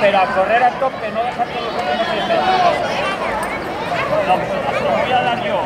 Pero a correr a tope, no dejar que los hombres no se metan. Lo voy a dar yo.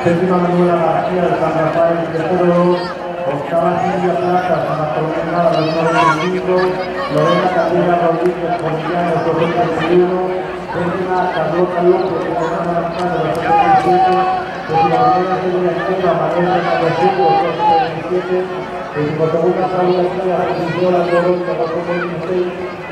Séptima Manuela García de San Rafael de Toro, octava Silvia Plata, San Bartolomé de los 95, Lorena Cabrera Rodríguez, Colombiano, 81, décima Carlota López, de Fernanda Marcano, de los 77, decimoprimera Celia Estela, Manuel Carrasco, 277, decimosegunda Paula Estela, Franciscola Dorón, de los 26,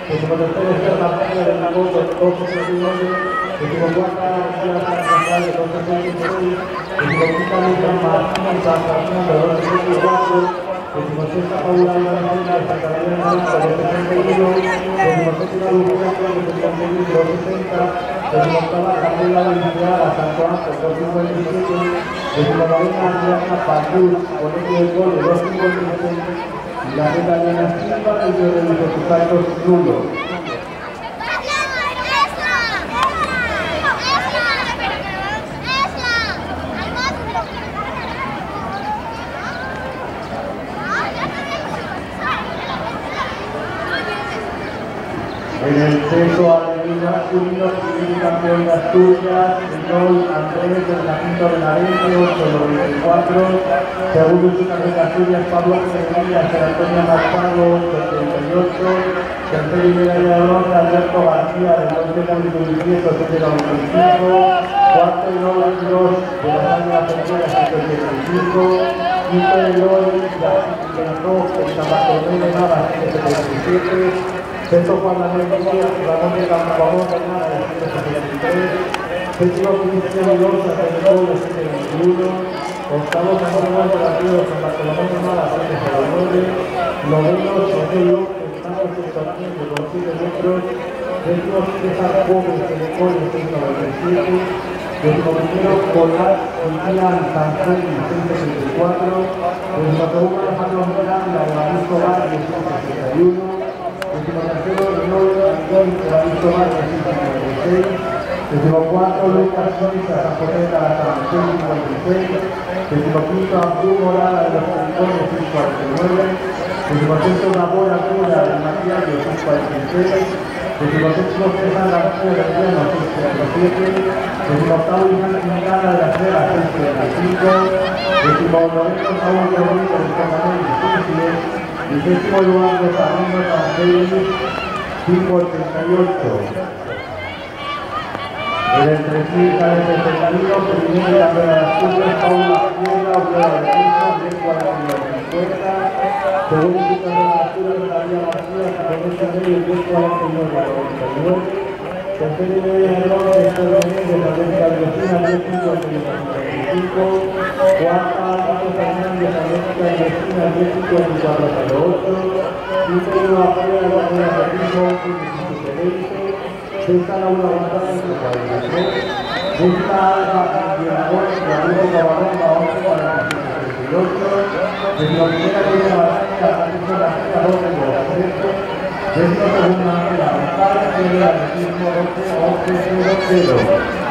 decimotercera Estela Marcano, de Nagón, de los 269, decimocuarta García San Rafael, de los 66, decimoquinta Lucas Martínez, San Fernando, de los 64, decimosexta Paula García, de Santa María de Naranja, de los 61, decimoséptima Lucas de los 71, de los 60, decimoctava Gabriela Venezuela, Santo Ángel, de los 57, decimonovena Adriana Pazuz, Colegio del Gol, de los 56, y la reta de la Silva, y de los resultados nulos. En el peso alevino masculino, primer campeón de Asturias, señor Andrés del Jacinto de Narense, 8,94. Segundo en su carrera de Asturias, Pablo Pedrillas, de Antonio Marcado, 78. Tercero y medalla de bronce, Alberto García, del Norte Cabildo 7,95. Cuarto y 92 de la Sangre Argentina, 7,75. Quinto de Loy, de San Bartolomé de Navas, 7,77. Sexto Juan Manuel Díaz, Ramón de Campamón de Nava, de 173. Séptimo Cristian Mendoza, de 721. Octavo Manuel García, de San Bartolomé de Nava, 709. Noveno José López, Santos de 7 metros. décimo César Gómez Telecol 197, décimo primero Colás Julián Sanjón 164, décimo segundo Alejandro Miranda Evaristo Valle 161, décimo tercero Renault Miguel Evaristo Valle 156, décimo cuarto Lucas Suiza San José de Calazán 156, décimo quinto Abdul Morada de los Telecones 149, décimo sexto Gamboa Cura de Matías 146, décimo séptimo César García de Llano 637, décimo octavo Iván Quintana de las Vegas 635, décimo noveno Saúl Rodríguez de Comanel 610 y décimo Eduardo Fernando Cancel 588. En el 3000 cae el Fernandino, primero de la Vega de las Cumbres, Paula Izquierda, Obrera de Piso, Diego a la 50, segundo equipo de las Cumbres, María García, 50 y el Diego a la 99, tercer y medio de Norte, Pedro Méndez, la Vega de Vecina, 10.55, cuarta, Paco Fernández, la Vega de Vecina, 10.5408, quinto y una apoyo de la Vega de Piso, 15.20, sexta Laura González, 43, décima Alba Guianagón, Gabriel Cabarón, 11.48, décima primera Línea Barranca, Francisco García, 12.13, décima segunda Ángela González, Pedro Atletismo, 11.00.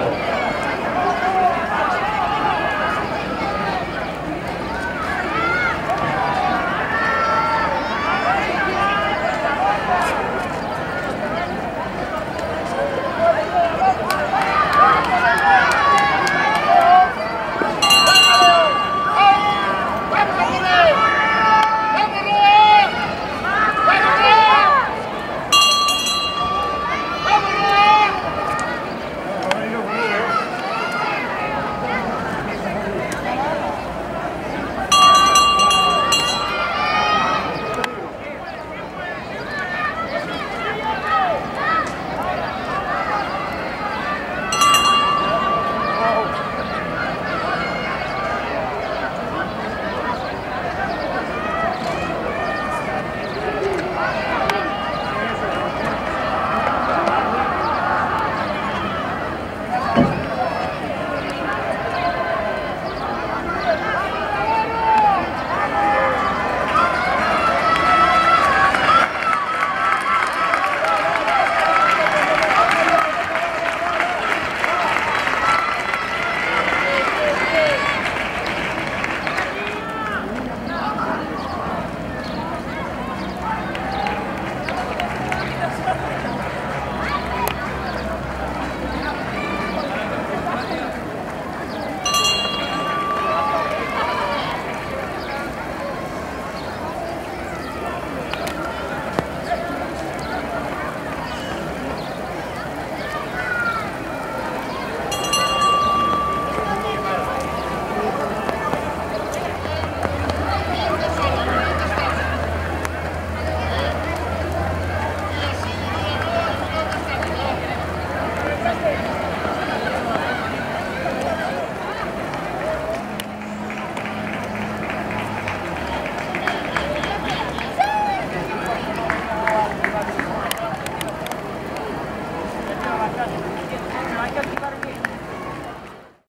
Hay que activar